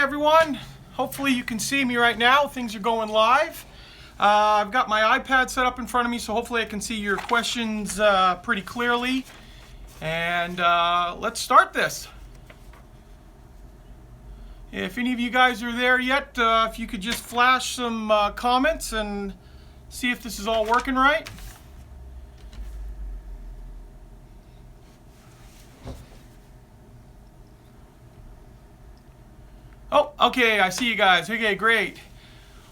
everyone. Hopefully you can see me right now. Things are going live. I've got my iPad set up in front of me, so hopefully I can see your questions pretty clearly. And let's start this. If any of you guys are there yet, if you could just flash some comments and see if this is all working right. Oh, okay, I see you guys. Okay, great.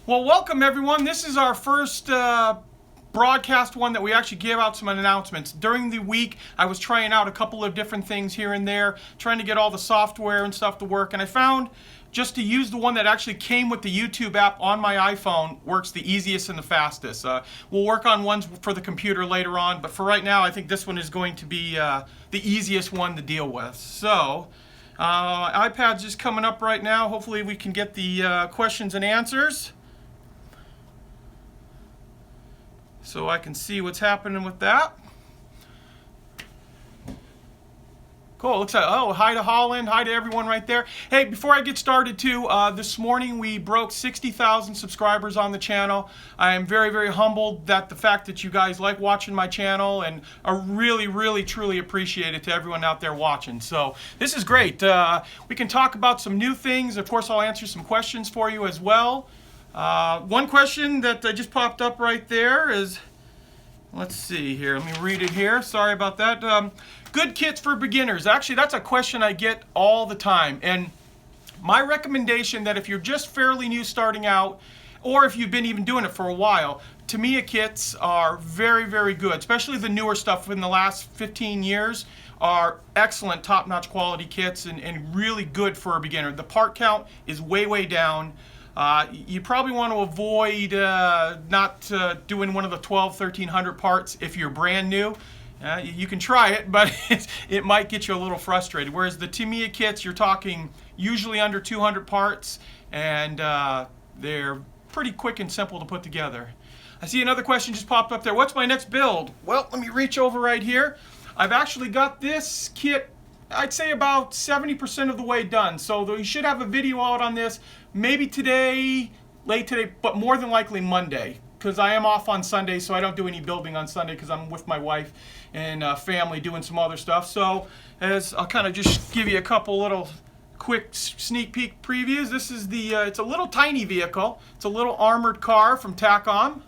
Well, welcome everyone. This is our first broadcast one that we actually gave out some announcements. During the week, I was trying out a couple of different things here and there, trying to get all the software and stuff to work, and I found just to use the one that actually came with the YouTube app on my iPhone works the easiest and the fastest. We'll work on ones for the computer later on, but for right now, I think this one is going to be the easiest one to deal with. So, iPad's just coming up right now. Hopefully we can get the questions and answers so I can see what's happening with that. Cool, looks like, oh, hi to Holland, hi to everyone right there. Hey, before I get started too, this morning we broke 60,000 subscribers on the channel. I am very, very humbled that the fact that you guys like watching my channel, and I really, really, truly appreciate it to everyone out there watching. So this is great. We can talk about some new things. Of course, I'll answer some questions for you as well. One question that just popped up right there is, let's see here, let me read it here. Sorry about that. Good kits for beginners. Actually, that's a question I get all the time. And my recommendation that if you're just fairly new starting out, or if you've been even doing it for a while, Tamiya kits are very, very good. Especially the newer stuff in the last 15 years are excellent, top-notch quality kits and really good for a beginner. The part count is way, way down. You probably want to avoid not doing one of the 1,200-1,300 parts if you're brand new. You can try it, but it might get you a little frustrated. Whereas the Tamiya kits, you're talking usually under 200 parts, and they're pretty quick and simple to put together. I see another question just popped up there. What's my next build? Well, let me reach over right here. I've actually got this kit, I'd say about 70% of the way done. So you should have a video out on this maybe today, late today, but more than likely Monday, because I am off on Sunday, so I don't do any building on Sunday because I'm with my wife and family doing some other stuff. So as I'll kind of just give you a couple little quick sneak peek previews. This is the, it's a little tiny vehicle. It's a little armored car from Tacom.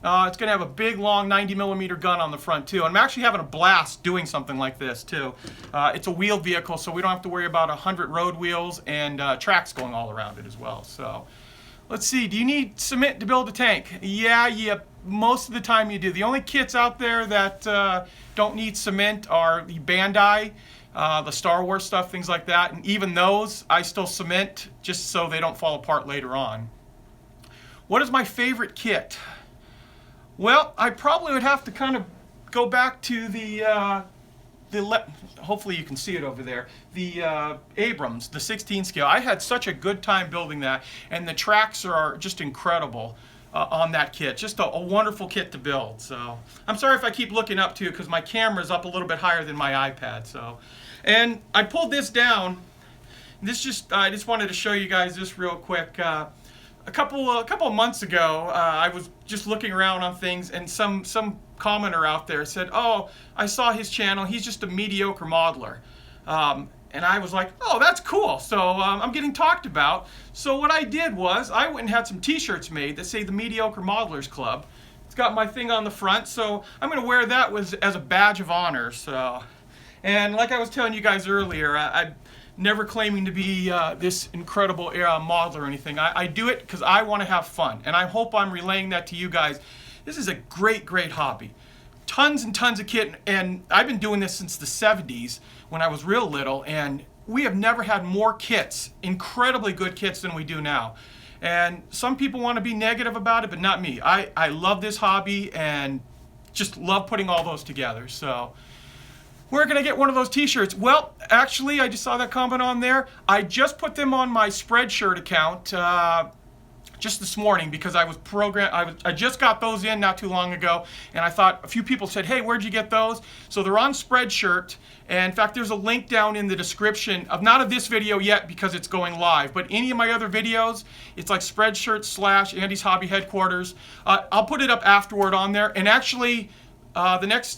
It's going to have a big, long 90mm gun on the front, too. I'm actually having a blast doing something like this, too. It's a wheeled vehicle, so we don't have to worry about 100 road wheels and tracks going all around it as well. So, let's see. Do you need cement to build a tank? Yeah, most of the time you do. The only kits out there that don't need cement are the Bandai, the Star Wars stuff, things like that. And even those, I still cement just so they don't fall apart later on. What is my favorite kit? Well, I probably would have to kind of go back to hopefully you can see it over there, the Abrams, the 16 scale. I had such a good time building that, and the tracks are just incredible on that kit. Just a wonderful kit to build. So I'm sorry if I keep looking up too, because my camera's up a little bit higher than my iPad. So, and I pulled this down. I just wanted to show you guys this real quick. A couple of months ago, I was just looking around on things, and some commenter out there said, "Oh, I saw his channel. He's just a mediocre modeler." And I was like, "Oh, that's cool." So I'm getting talked about. So what I did was I went and had some T-shirts made that say the Mediocre Modelers Club. It's got my thing on the front, so I'm going to wear that as a badge of honor. So, and like I was telling you guys earlier, I'm never claiming to be this incredible modeler or anything. I do it because I want to have fun, and I hope I'm relaying that to you guys. This is a great, great hobby. Tons and tons of kit, and I've been doing this since the 70s when I was real little, and we have never had more kits, incredibly good kits, than we do now. And some people want to be negative about it, but not me. I love this hobby and just love putting all those together. So we're going to get one of those T-shirts. Well, actually, I just saw that comment on there. I just put them on my Spreadshirt account just this morning because I was I just got those in not too long ago, and I thought a few people said, hey, where'd you get those? So they're on Spreadshirt, and in fact there's a link down in the description of, not of this video yet because it's going live, but any of my other videos. It's like Spreadshirt / Andy's Hobby Headquarters. I'll put it up afterward on there, and actually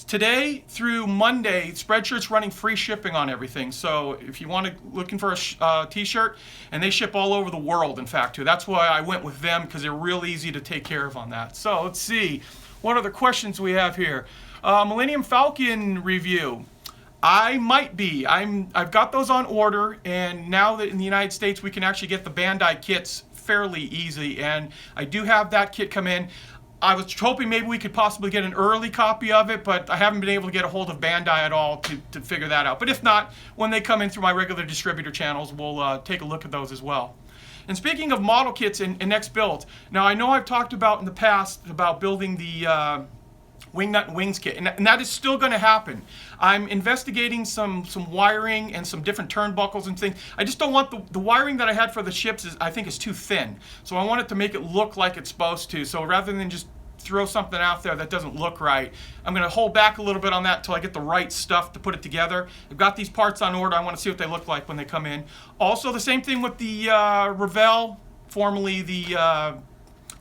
today through Monday, Spreadshirt's running free shipping on everything. So if you want to, looking for a t-shirt, and they ship all over the world, in fact, too. That's why I went with them, because they're real easy to take care of on that. So let's see, what other questions we have here. Millennium Falcon review. I might be. I've got those on order, and now that in the United States we can actually get the Bandai kits fairly easy, and I do have that kit come in. I was hoping maybe we could possibly get an early copy of it, but I haven't been able to get a hold of Bandai at all to figure that out. But if not, when they come in through my regular distributor channels, we'll take a look at those as well. And speaking of model kits and next builds, now I know I've talked about in the past about building the wing nut and wings kit, and that is still going to happen. I'm investigating some wiring and some different turnbuckles and things. I just don't want the wiring that I had for the ships I think is too thin. So I want it to make it look like it's supposed to. So rather than just throw something out there that doesn't look right, I'm going to hold back a little bit on that until I get the right stuff to put it together. I've got these parts on order. I want to see what they look like when they come in. Also, the same thing with the Revell, formerly the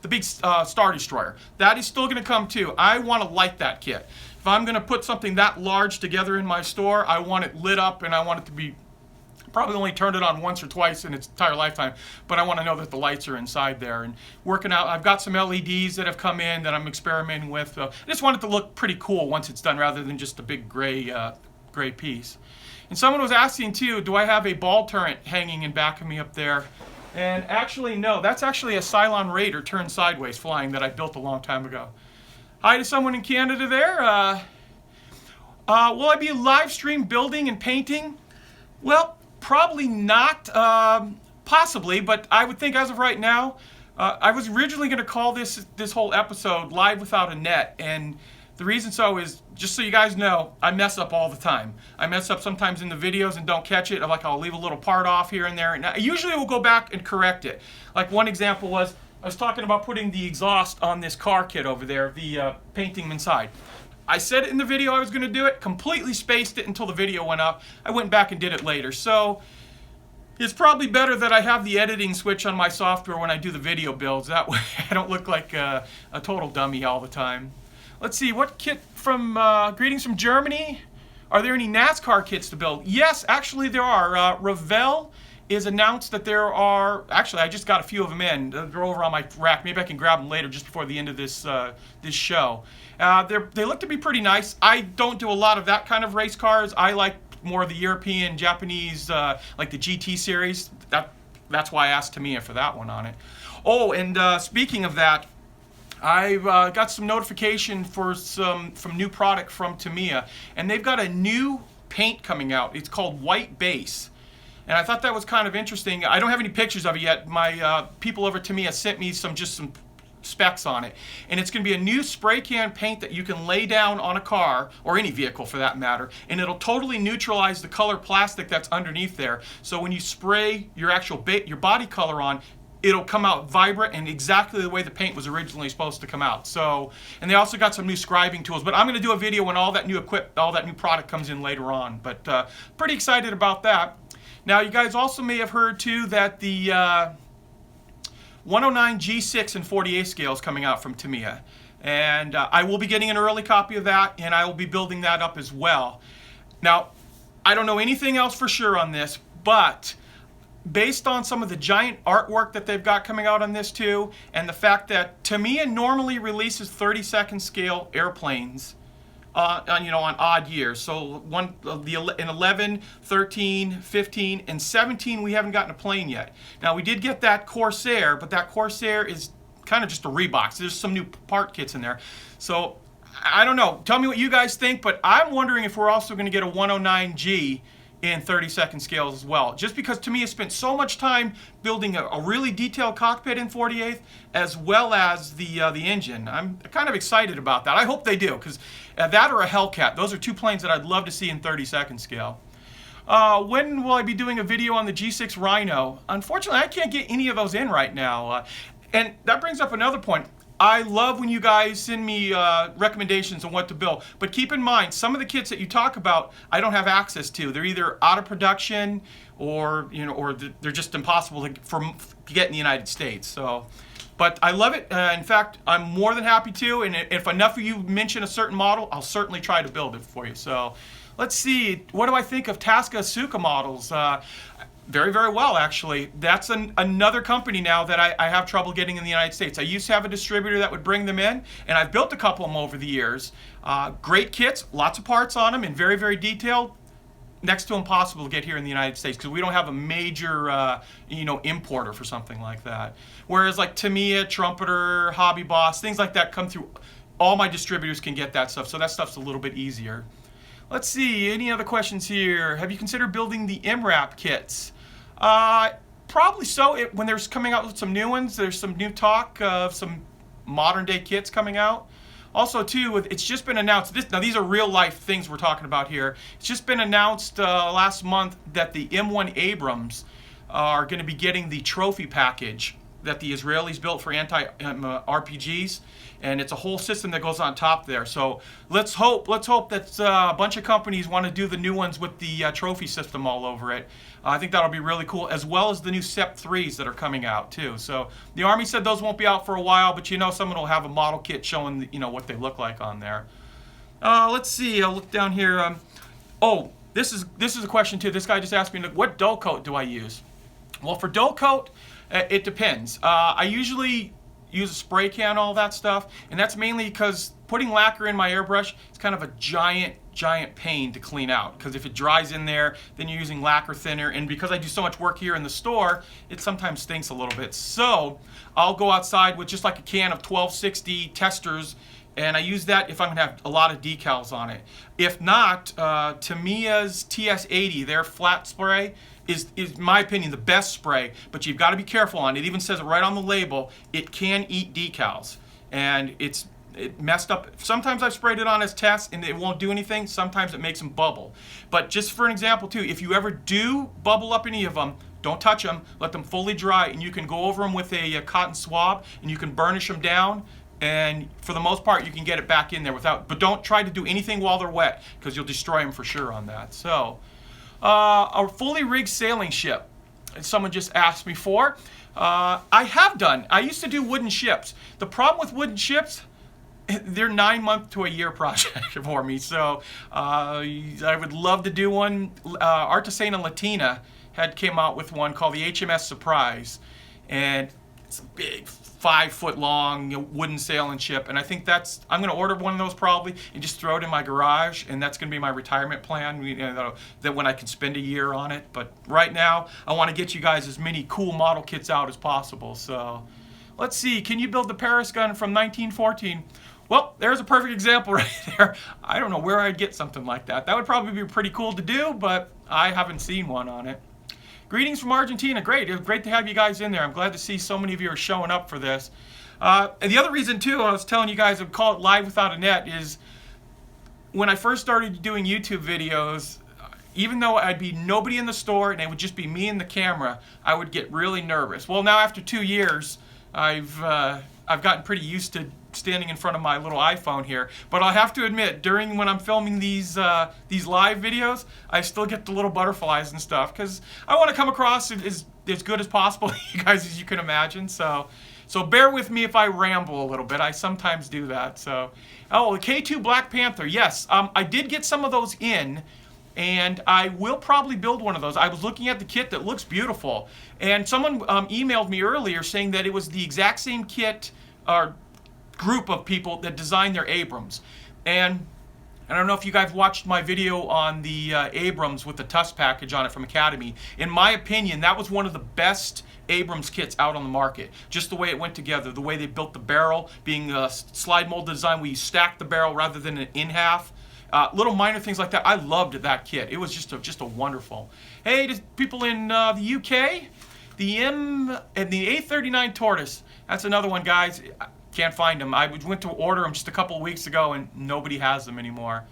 big Star Destroyer. That is still going to come too. I want to light that kit. If I'm going to put something that large together in my store, I want it lit up, and I want it to be, probably only turned it on once or twice in its entire lifetime, but I want to know that the lights are inside there. And working out, I've got some LEDs that have come in that I'm experimenting with. I just want it to look pretty cool once it's done, rather than just a big gray piece. And someone was asking too, do I have a ball turret hanging in back of me up there? And actually, no, that's actually a Cylon Raider turned sideways flying that I built a long time ago. Hi to someone in Canada there. Will I be live stream building and painting? Well, probably not. Possibly, but I would think as of right now, I was originally going to call this whole episode Live Without a Net, and the reason so is, just so you guys know, I mess up all the time. I mess up sometimes in the videos and don't catch it. I'll leave a little part off here and there. And I usually will go back and correct it. Like one example was, I was talking about putting the exhaust on this car kit over there, the painting inside. I said it in the video I was going to do it, completely spaced it until the video went up. I went back and did it later. So it's probably better that I have the editing switch on my software when I do the video builds. That way I don't look like a total dummy all the time. Let's see, what kit from, greetings from Germany. Are there any NASCAR kits to build? Yes, actually there are. Revell is announced that there are, actually I just got a few of them in. They're over on my rack. Maybe I can grab them later just before the end of this show. They look to be pretty nice. I don't do a lot of that kind of race cars. I like more of the European, Japanese, like the GT series. That's why I asked Tamiya for that one on it. Oh, and speaking of that, I've got some notification for from new product from Tamiya, and they've got a new paint coming out. It's called White Base, and I thought that was kind of interesting. I don't have any pictures of it yet. My people over at Tamiya sent me some specs on it, and it's going to be a new spray can paint that you can lay down on a car, or any vehicle for that matter, and it'll totally neutralize the color plastic that's underneath there. So when you spray your actual your body color on, it'll come out vibrant and exactly the way the paint was originally supposed to come out. So, and they also got some new scribing tools. But I'm going to do a video when all that new product comes in later on. But pretty excited about that. Now, you guys also may have heard too that the 109 G6 and 48 scale is coming out from Tamiya, and I will be getting an early copy of that, and I will be building that up as well. Now, I don't know anything else for sure on this, but based on some of the giant artwork that they've got coming out on this too, and the fact that Tamiya normally releases 30-second scale airplanes on odd years. So in 11, 13, 15, and 17 we haven't gotten a plane yet. Now we did get that Corsair, but that Corsair is kind of just a rebox. There's some new part kits in there. So I don't know. Tell me what you guys think, but I'm wondering if we're also going to get a 109G in 30-second scales as well. Just because Tamiya spent so much time building a really detailed cockpit in 48th, as well as the engine. I'm kind of excited about that. I hope they do, because that or a Hellcat, those are two planes that I'd love to see in 30-second scale. When will I be doing a video on the G6 Rhino? Unfortunately, I can't get any of those in right now. And that brings up another point. I love when you guys send me recommendations on what to build, but keep in mind some of the kits that you talk about I don't have access to. They're either out of production, or or they're just impossible to get in the United States. So, but I love it. In fact, I'm more than happy to. And if enough of you mention a certain model, I'll certainly try to build it for you. So, let's see. What do I think of Tasca Asuka models? Very, very well, actually. That's another company now that I have trouble getting in the United States. I used to have a distributor that would bring them in, and I've built a couple of them over the years. Great kits, lots of parts on them, and very, very detailed. Next to impossible to get here in the United States because we don't have a major, importer for something like that. Whereas like Tamiya, Trumpeter, Hobby Boss, things like that come through. All my distributors can get that stuff, so that stuff's a little bit easier. Let's see, any other questions here? Have you considered building the MRAP kits? Probably so. When there's coming out with some new ones, there's some new talk of some modern day kits coming out. Also, too, it's just been announced. Now, these are real life things we're talking about here. It's just been announced last month that the M1 Abrams are going to be getting the trophy package that the Israelis built for anti-RPGs, and it's a whole system that goes on top there. So let's hope that a bunch of companies want to do the new ones with the trophy system all over it. I think that'll be really cool, as well as the new SEP 3s that are coming out too. So the Army said those won't be out for a while, but someone will have a model kit showing what they look like on there. Let's see. I'll look down here. Oh, this is a question too. This guy just asked me, what dull coat do I use? Well, for dull coat, it depends. I usually use a spray can, all that stuff, and that's mainly because putting lacquer in my airbrush is kind of a giant pain to clean out, because if it dries in there, then you're using lacquer thinner, and because I do so much work here in the store, it sometimes stinks a little bit. So I'll go outside with just like a can of 1260 testers, and I use that if I'm gonna have a lot of decals on it. If not, Tamiya's TS80, their flat spray, is in my opinion the best spray, but you've got to be careful on it. It even says it right on the label, it can eat decals, and it messed up. Sometimes I've sprayed it on as tests and it won't do anything. Sometimes it makes them bubble. But just for an example too, if you ever do bubble up any of them, don't touch them, let them fully dry, and you can go over them with a cotton swab and you can burnish them down, and for the most part you can get it back in there without, but don't try to do anything while they're wet because you'll destroy them for sure on that. So a fully rigged sailing ship, someone just asked me for. I have done. I used to do wooden ships. The problem with wooden ships, they're 9-month to a year project for me. So I would love to do one. Artesana Latina came out with one called the HMS Surprise, and it's a big 5-foot long wooden sailing ship, and I think I'm going to order one of those probably and just throw it in my garage, and that's going to be my retirement plan, that when I can spend a year on it. But right now I want to get you guys as many cool model kits out as possible. So let's see, can you build the Paris gun from 1914? Well, there's a perfect example right there. I don't know where I'd get something like that. That would probably be pretty cool to do, but I haven't seen one on it. Greetings from Argentina. Great. It was great to have you guys in there. I'm glad to see so many of you are showing up for this. And the other reason, too, I was telling you guys, I'd call it Live Without a Net, is when I first started doing YouTube videos, even though I'd be nobody in the store and it would just be me and the camera, I would get really nervous. Well, now after 2 years, I've gotten pretty used to standing in front of my little iPhone here. But I have to admit, when I'm filming these live videos, I still get the little butterflies and stuff, because I want to come across as good as possible, you guys, as you can imagine. So bear with me if I ramble a little bit. I sometimes do that. So, the K2 Black Panther. Yes, I did get some of those in, and I will probably build one of those. I was looking at the kit that looks beautiful, and someone emailed me earlier saying that it was the exact same kit or group of people that designed their Abrams. And I don't know if you guys watched my video on the Abrams with the TUS package on it from Academy. In my opinion, that was one of the best Abrams kits out on the market. Just the way it went together, the way they built the barrel, being a slide mold design where you stack the barrel rather than an in half. Little minor things like that. I loved that kit. It was just a wonderful. Hey, to people in the UK, the A39 Tortoise. That's another one, guys. Can't find them. I went to order them just a couple of weeks ago, and nobody has them anymore.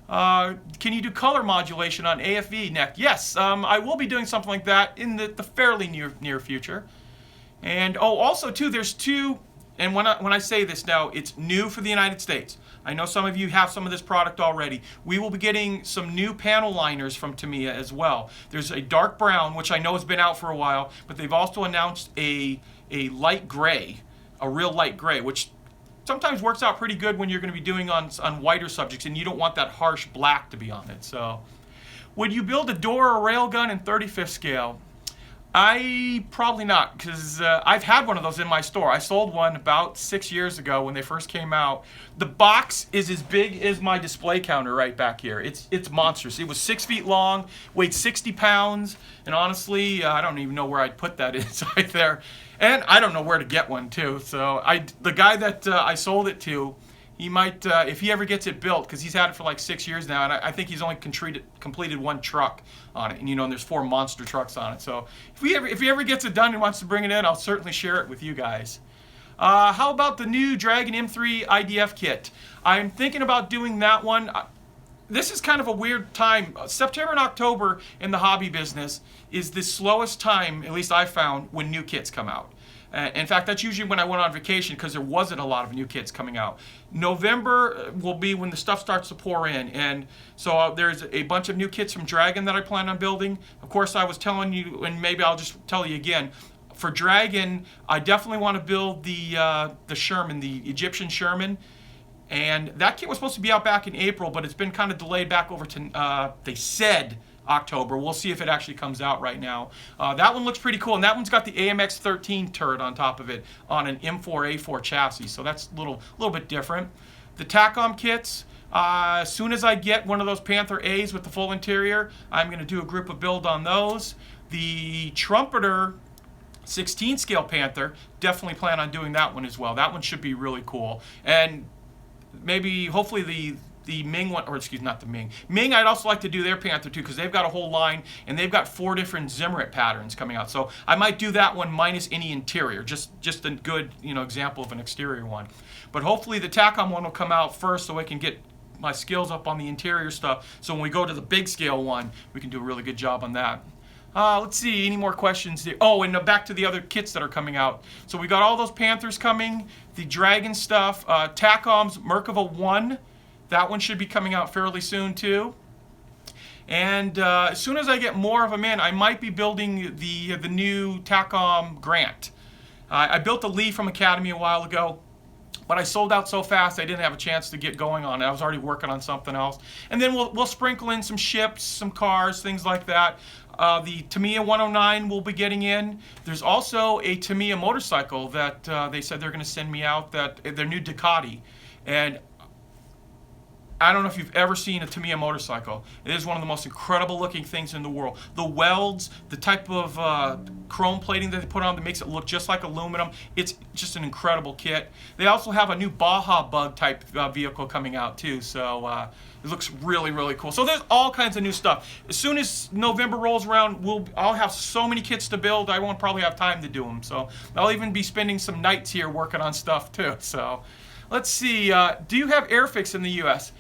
Can you do color modulation on AFV neck? Yes, I will be doing something like that in the fairly near future. And oh, also too, there's two. And when I say this now, it's new for the United States. I know some of you have some of this product already. We will be getting some new panel liners from Tamiya as well. There's a dark brown, which I know has been out for a while, but they've also announced a light gray, a real light gray, which sometimes works out pretty good when you're going to be doing on whiter subjects, and you don't want that harsh black to be on it. So, would you build a door or railgun in 35th scale? I probably not, because I've had one of those in my store. I sold one about 6 years ago when they first came out. The box is as big as my display counter right back here. It's monstrous. It was 6 feet long, weighed 60 pounds, and honestly, I don't even know where I'd put that inside there. And I don't know where to get one too. So the guy that I sold it to, he might, if he ever gets it built, because he's had it for like 6 years now, and I think he's only completed one truck on it, and and there's 4 monster trucks on it. So if he ever gets it done and wants to bring it in, I'll certainly share it with you guys. How about the new Dragon M3 IDF kit? I'm thinking about doing that one. This is kind of a weird time. September and October in the hobby business is the slowest time, at least I found, when new kits come out. In fact, that's usually when I went on vacation, because there wasn't a lot of new kits coming out. November will be when the stuff starts to pour in, and so there's a bunch of new kits from Dragon that I plan on building. Of course, I was telling you, and maybe I'll just tell you again, for Dragon, I definitely want to build the Sherman, the Egyptian Sherman. And that kit was supposed to be out back in April, but it's been kind of delayed back over to, they said, October. We'll see if it actually comes out right now. That one looks pretty cool, and that one's got the AMX 13 turret on top of it on an M4A4 chassis, so that's a little bit different. The TACOM kits, as soon as I get one of those Panther A's with the full interior, I'm going to do a group of build on those. The Trumpeter 16 scale Panther, definitely plan on doing that one as well. That one should be really cool. And maybe, hopefully, the Ming one, or excuse, not the Ming. Ming, I'd also like to do their Panther too, because they've got a whole line, and they've got 4 different Zimmerit patterns coming out. So I might do that one minus any interior, just a good example of an exterior one. But hopefully the TACOM one will come out first, so I can get my skills up on the interior stuff. So when we go to the big scale one, we can do a really good job on that. Let's see, any more questions here? Oh, and back to the other kits that are coming out. So we got all those Panthers coming, the Dragon stuff, TACOM's Merkava 1. That one should be coming out fairly soon too. And as soon as I get more of them in, I might be building the new TACOM Grant. I built the Lee from Academy a while ago, but I sold out so fast I didn't have a chance to get going on it. I was already working on something else. And then we'll sprinkle in some ships, some cars, things like that. The Tamiya 109 will be getting in. There's also a Tamiya motorcycle that they said they're going to send me out, that their new Ducati. And I don't know if you've ever seen a Tamiya motorcycle. It is one of the most incredible looking things in the world. The welds, the type of chrome plating that they put on that makes it look just like aluminum. It's just an incredible kit. They also have a new Baja Bug type vehicle coming out too. So it looks really, really cool. So there's all kinds of new stuff. As soon as November rolls around, I'll have so many kits to build, I won't probably have time to do them. So I'll even be spending some nights here working on stuff too. So let's see, do you have Airfix in the US?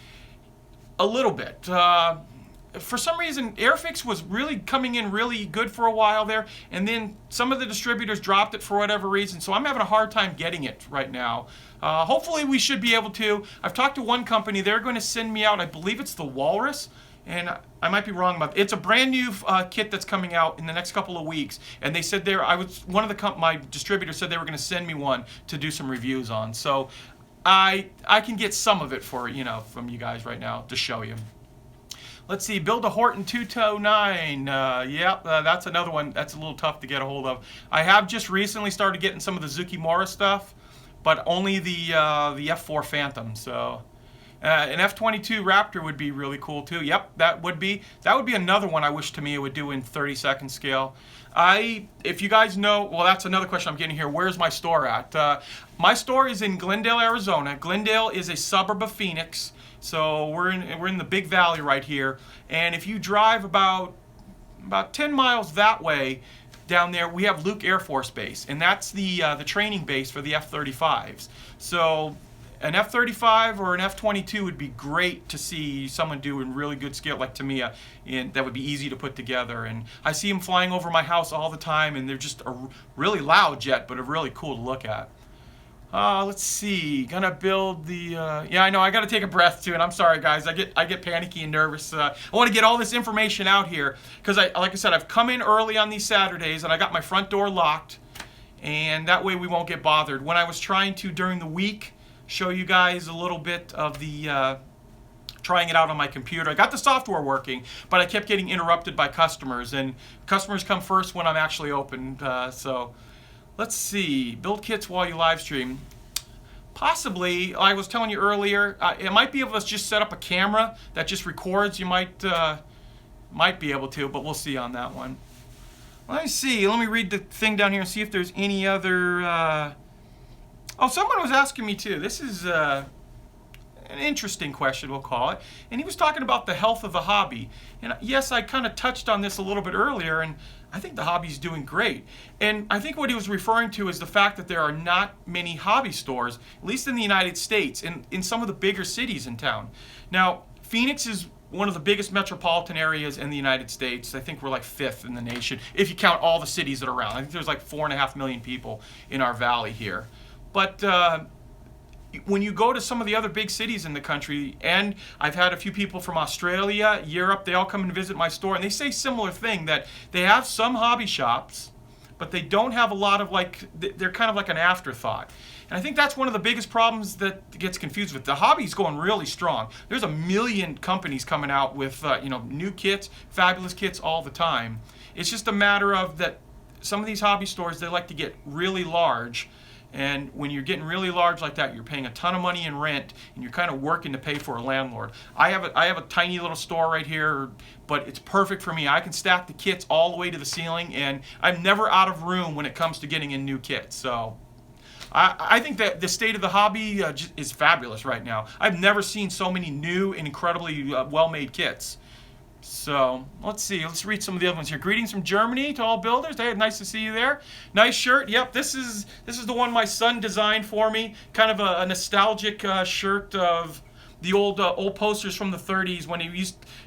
A little bit. For some reason, Airfix was really coming in really good for a while there, and then some of the distributors dropped it for whatever reason, so I'm having a hard time getting it right now. Hopefully we should be able to. I've talked to one company. They're going to send me out, I believe it's the Walrus, and I might be wrong about it. It's a brand new kit that's coming out in the next couple of weeks, and they said my distributor said they were going to send me one to do some reviews on. So I can get some of it for from you guys right now to show you. Let's see, build a Horton 209. That's another one that's a little tough to get a hold of. I have just recently started getting some of the Zukimura stuff, but only the F4 Phantom. So an F22 Raptor would be really cool too. Yep, that would be another one I wish Tamiya would do in 32nd scale. If you guys know, well, that's another question I'm getting here. Where's my store at? My store is in Glendale, Arizona. Glendale is a suburb of Phoenix, so we're in the Big Valley right here. And if you drive about 10 miles that way down there, we have Luke Air Force Base, and that's the training base for the F-35s. So an F35 or an F22 would be great to see someone do in really good scale like Tamiya, and that would be easy to put together. And I see them flying over my house all the time, and they're just a really loud jet, but a really cool to look at. Let's see. Gonna build the. Yeah, I know. I gotta take a breath too, and I'm sorry, guys. I get panicky and nervous. I want to get all this information out here because like I said, I've come in early on these Saturdays, and I got my front door locked, and that way we won't get bothered. When I was trying to during the week show you guys a little bit of the trying it out on my computer, I got the software working, but I kept getting interrupted by customers, and customers come first when I'm actually open. So. Let's see, build kits while you live stream. Possibly, I was telling you earlier, it might be able to just set up a camera that just records. You might be able to, but we'll see on that one. Let me see, let me read the thing down here and see if there's any other... Oh, someone was asking me too. This is an interesting question, we'll call it. And he was talking about the health of the hobby. And yes, I kind of touched on this a little bit earlier, and I think the hobby's doing great. And I think what he was referring to is the fact that there are not many hobby stores, at least in the United States, and in some of the bigger cities in town. Now, Phoenix is one of the biggest metropolitan areas in the United States. I think we're like 5th in the nation, if you count all the cities that are around. I think there's like 4.5 million people in our valley here. But when you go to some of the other big cities in the country, and I've had a few people from Australia, Europe, they all come and visit my store, and they say similar thing, that they have some hobby shops, but they don't have a lot of, like, they're kind of like an afterthought. And I think that's one of the biggest problems that gets confused with. The hobby's going really strong. There's a million companies coming out with new kits, fabulous kits all the time. It's just a matter of that some of these hobby stores, they like to get really large. And when you're getting really large like that, you're paying a ton of money in rent, and you're kind of working to pay for a landlord. I have a tiny little store right here, but it's perfect for me. I can stack the kits all the way to the ceiling, and I'm never out of room when it comes to getting in new kits. So I think that the state of the hobby is fabulous right now. I've never seen so many new and incredibly well-made kits. So let's see. Let's read some of the other ones here. Greetings from Germany to all builders. Hey, nice to see you there. Nice shirt. Yep, this is the one my son designed for me. Kind of a nostalgic shirt of the old posters from the 30s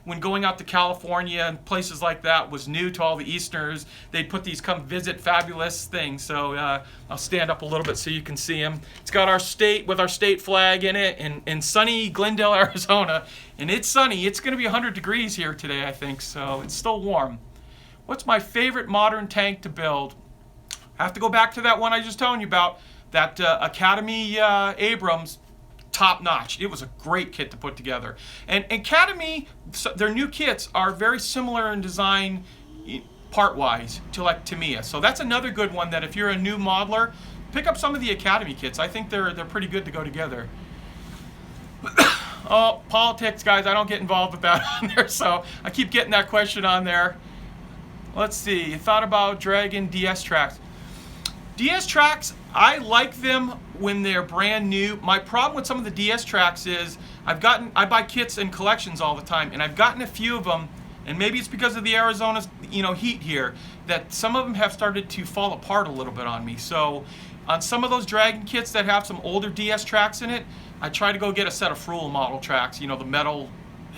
when going out to California and places like that was new to all the Easterners. They'd put these come visit fabulous things. So I'll stand up a little bit so you can see them. It's got our state with our state flag in it in sunny Glendale, Arizona. And it's sunny. It's going to be 100 degrees here today, I think, so it's still warm. What's my favorite modern tank to build? I have to go back to that one I was just telling you about, that Academy Abrams. Top notch. It was a great kit to put together. And Academy, their new kits are very similar in design part-wise to like Tamiya. So that's another good one that if you're a new modeler, pick up some of the Academy kits. I think they're pretty good to go together. Oh, politics, guys, I don't get involved with that on there, so I keep getting that question on there. Let's see. You thought about Dragon DS tracks. DS tracks, I like them when they're brand new. My problem with some of the DS tracks is I buy kits and collections all the time, and I've gotten a few of them, and maybe it's because of the Arizona heat here, that some of them have started to fall apart a little bit on me. So on some of those Dragon kits that have some older DS tracks in it, I try to go get a set of Fruel model tracks, the metal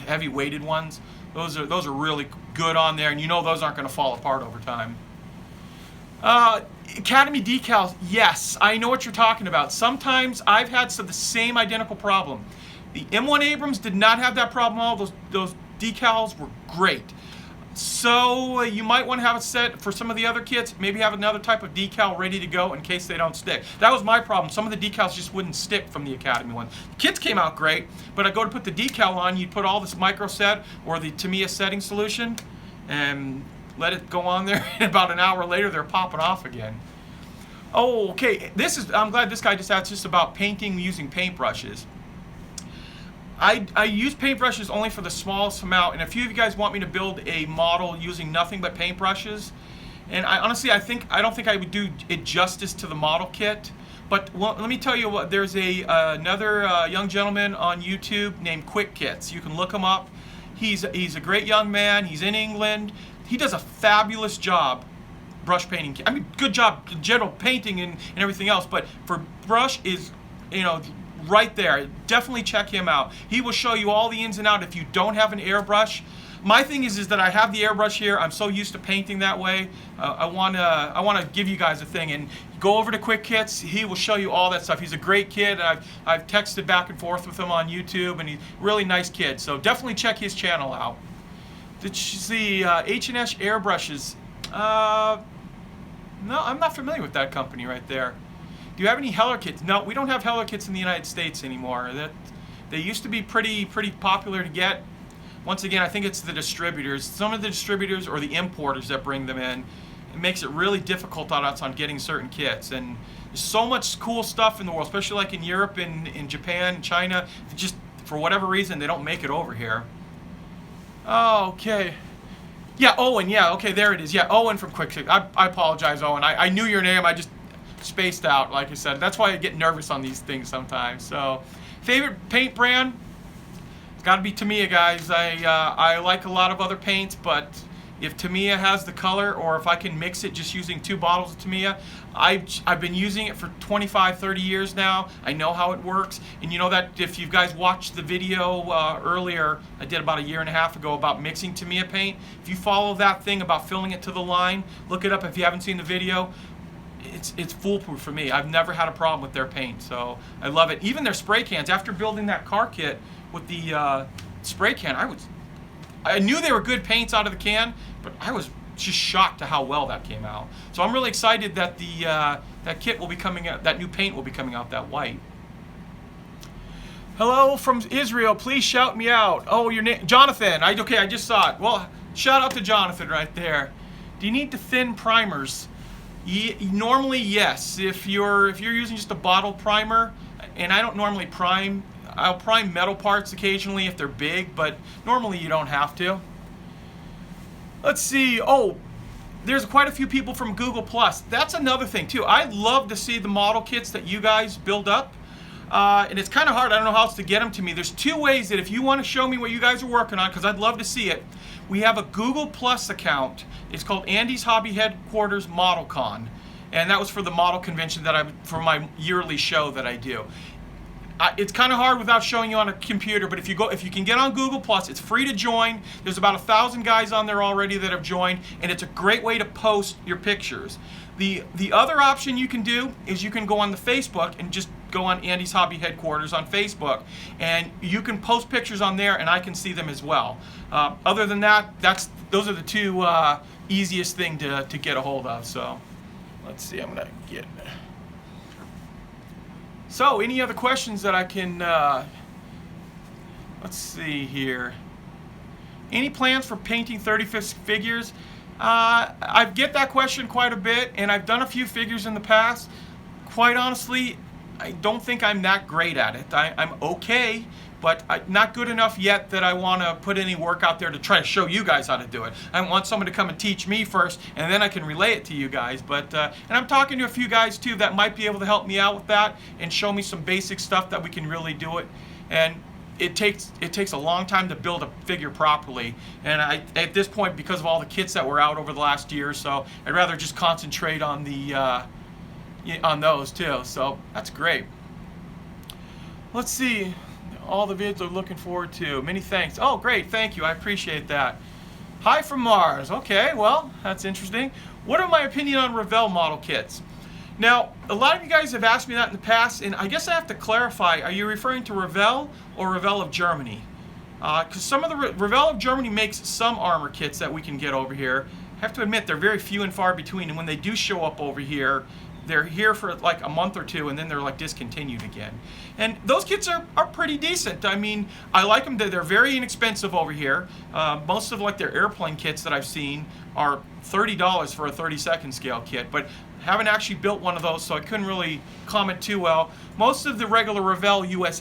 heavy weighted ones. Those are really good on there, and those aren't going to fall apart over time. Academy decals, yes, I know what you're talking about. Sometimes I've had the same identical problem. The M1 Abrams did not have that problem at all. Those decals were great. So you might want to have a set for some of the other kits, maybe have another type of decal ready to go in case they don't stick. That was my problem. Some of the decals just wouldn't stick from the Academy one. The kits came out great, but I go to put the decal on, you'd put all this micro set or the Tamiya setting solution and let it go on there, and about an hour later they're popping off again. Oh, okay, I'm glad this guy just asked just about painting using paintbrushes. I use paintbrushes only for the smallest amount, and a few of you guys want me to build a model using nothing but paintbrushes. And I honestly, I don't think I would do it justice to the model kit. But let me tell you what, there's another young gentleman on YouTube named Quick Kits. You can look him up. He's a great young man. He's in England. He does a fabulous job brush painting. I mean, good job general painting and everything else, but for brush is, right there. Definitely check him out. He will show you all the ins and outs if you don't have an airbrush. My thing is that I have the airbrush here. I'm so used to painting that way. I wanna give you guys a thing, and go over to Quick Kits. He will show you all that stuff. He's a great kid. I've texted back and forth with him on YouTube, and he's a really nice kid. So definitely check his channel out. Did you see H&S airbrushes? No, I'm not familiar with that company right there. Do you have any Heller kits? No, we don't have Heller kits in the United States anymore. They used to be pretty popular to get. Once again, I think it's the distributors. Some of the distributors or the importers that bring them in. It makes it really difficult on getting certain kits. And there's so much cool stuff in the world, especially like in Europe and in Japan and China. Just for whatever reason, they don't make it over here. Oh, okay. Yeah, Owen. Yeah, okay, there it is. Yeah, Owen from Quick Kits. I apologize, Owen. I knew your name. I just spaced out, like I said. That's why I get nervous on these things sometimes. So, favorite paint brand? It's got to be Tamiya, guys. I like a lot of other paints, but if Tamiya has the color, or if I can mix it just using 2 bottles of Tamiya, I've been using it for 25, 30 years now. I know how it works. And you know that if you guys watched the video earlier, I did about 1.5 years ago about mixing Tamiya paint. If you follow that thing about filling it to the line, look it up if you haven't seen the video. It's foolproof for me. I've never had a problem with their paint, so I love it. Even their spray cans. After building that car kit with the spray can, I knew they were good paints out of the can, but I was just shocked to how well that came out. So I'm really excited that that kit will be coming out, that new paint will be coming out, that white. Hello from Israel. Please shout me out. Oh, your name, Jonathan. Okay, I just saw it. Well, shout out to Jonathan right there. Do you need to thin primers? Normally, yes. If you're using just a bottle primer, and I don't normally prime. I'll prime metal parts occasionally if they're big, but normally you don't have to. Let's see. Oh, there's quite a few people from Google+. That's another thing too. I love to see the model kits that you guys build up. And it's kind of hard. I don't know how else to get them to me. There's 2 ways that if you want to show me what you guys are working on, because I'd love to see it. We have a Google+ account. It's called Andy's Hobby Headquarters ModelCon. And that was for the model convention for my yearly show that I do. It's kind of hard without showing you on a computer, but if you can get on Google+, it's free to join. There's about 1,000 guys on there already that have joined, and it's a great way to post your pictures. The other option you can do is you can go on the Facebook and just go on Andy's Hobby Headquarters on Facebook, and you can post pictures on there, and I can see them as well. Other than that, those are the 2 easiest thing to get a hold of. So let's see. I'm gonna get. So, any other questions that I can, let's see here. Any plans for painting 35th figures? I get that question quite a bit, and I've done a few figures in the past. Quite honestly, I don't think I'm that great at it. I'm okay, but not good enough yet that I want to put any work out there to try to show you guys how to do it. I want someone to come and teach me first, and then I can relay it to you guys. But and I'm talking to a few guys too that might be able to help me out with that and show me some basic stuff that we can really do it. And it takes a long time to build a figure properly. And at this point, because of all the kits that were out over the last year or so, I'd rather just concentrate on on those too. So that's great. Let's see. All the vids are looking forward to. Many thanks. Oh, great. Thank you. I appreciate that. Hi from Mars. Okay, well, that's interesting. What are my opinion on Revell model kits? Now, a lot of you guys have asked me that in the past, and I guess I have to clarify. Are you referring to Revell or Revell of Germany? Because some of the Revell of Germany makes some armor kits that we can get over here. I have to admit, they're very few and far between, and when they do show up over here, they're here for like a month or 2, and then they're like discontinued again. And those kits are pretty decent. I mean, I like them. They're very inexpensive over here. Most of like their airplane kits that I've seen are $30 for a 32nd scale kit, but haven't actually built one of those, so I couldn't really comment too well. Most of the regular Revell USA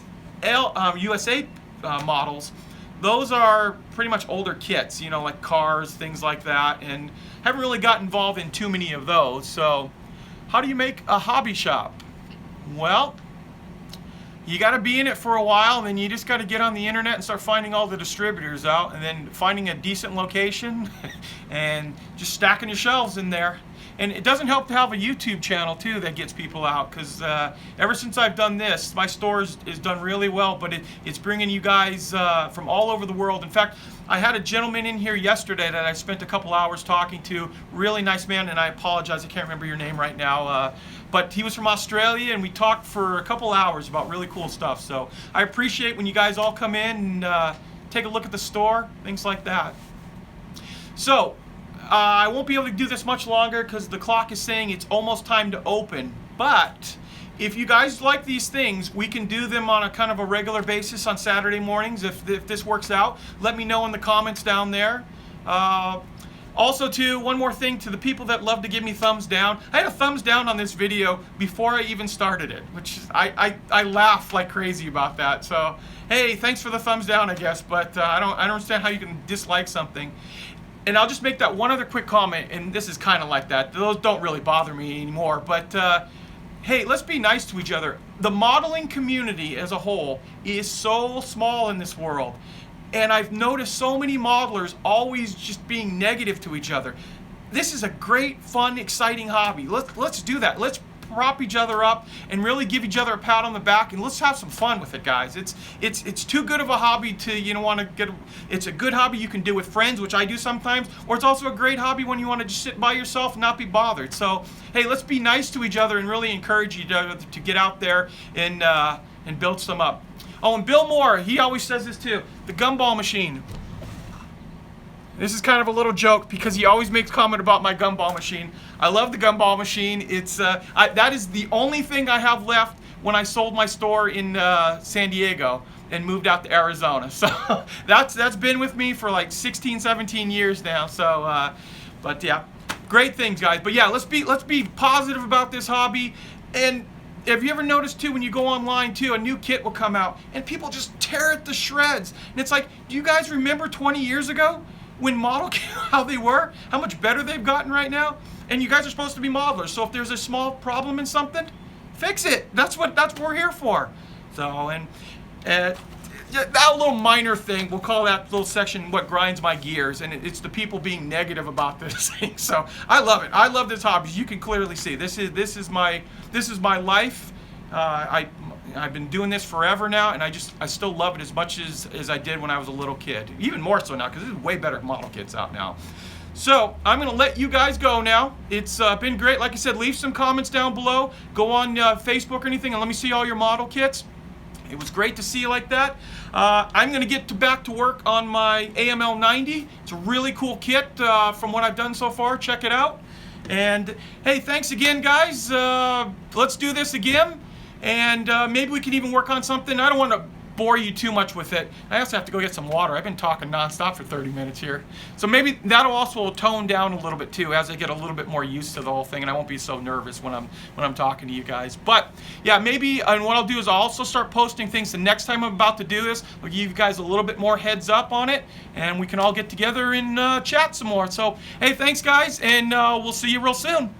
models, those are pretty much older kits, you know, like cars, things like that, and haven't really got involved in too many of those. So how do you make a hobby shop? Well, you got to be in it for a while, and then you just got to get on the internet and start finding all the distributors out, and then finding a decent location and just stacking your shelves in there. And it doesn't help to have a YouTube channel too that gets people out, because ever since I've done this, my store is done really well, but it's bringing you guys from all over the world. In fact, I had a gentleman in here yesterday that I spent a couple hours talking to, really nice man, and I apologize, I can't remember your name right now, but he was from Australia, and we talked for a couple hours about really cool stuff. So I appreciate when you guys all come in and take a look at the store, things like that. So I won't be able to do this much longer because the clock is saying it's almost time to open, but if you guys like these things, we can do them on a kind of a regular basis on Saturday mornings if this works out. Let me know in the comments down there. Also too, one more thing to the people that love to give me thumbs down. I had a thumbs down on this video before I even started it, which I laugh like crazy about that. So hey, thanks for the thumbs down, I guess, but I don't understand how you can dislike something. And I'll just make that one other quick comment, and this is kind of like that. Those don't really bother me anymore, but hey, let's be nice to each other. The modeling community as a whole is so small in this world, and I've noticed so many modelers always just being negative to each other. This is a great, fun, exciting hobby. Let's do that. Let's prop each other up and really give each other a pat on the back, and let's have some fun with it, guys. It's too good of a hobby to want to get. It's a good hobby you can do with friends, which I do sometimes, or it's also a great hobby when you want to just sit by yourself and not be bothered. So hey, let's be nice to each other and really encourage each other to get out there and build some up. Oh, and Bill Moore, he always says this too, the gumball machine. This is kind of a little joke because he always makes comment about my gumball machine. I love the gumball machine. It's that is the only thing I have left when I sold my store in San Diego and moved out to Arizona. So that's been with me for like 16, 17 years now. So, but yeah, great things, guys. But yeah, let's be positive about this hobby. And have you ever noticed too, when you go online too, a new kit will come out and people just tear it to shreds. And it's like, do you guys remember 20 years ago? When model how they were, how much better they've gotten right now, and you guys are supposed to be modelers. So if there's a small problem in something, fix it. That's what we're here for. So and that little minor thing, we'll call that little section what grinds my gears, and it's the people being negative about this thing. So I love it. I love this hobby. You can clearly see this is my life. I've been doing this forever now, and I still love it as much as I did when I was a little kid. Even more so now, because there's way better model kits out now. So I'm going to let you guys go now. It's been great. Like I said, leave some comments down below. Go on Facebook or anything, and let me see all your model kits. It was great to see you like that. I'm going to get back to work on my AML 90. It's a really cool kit from what I've done so far. Check it out. And hey, thanks again, guys. Let's do this again. And maybe we can even work on something. I don't want to bore you too much with it. I also have to go get some water. I've been talking nonstop for 30 minutes here. So maybe that'll also tone down a little bit too as I get a little bit more used to the whole thing, and I won't be so nervous when I'm talking to you guys. But yeah, maybe, and what I'll do is I'll also start posting things the next time I'm about to do this. I'll give you guys a little bit more heads up on it, and we can all get together and chat some more. So hey, thanks guys, and we'll see you real soon.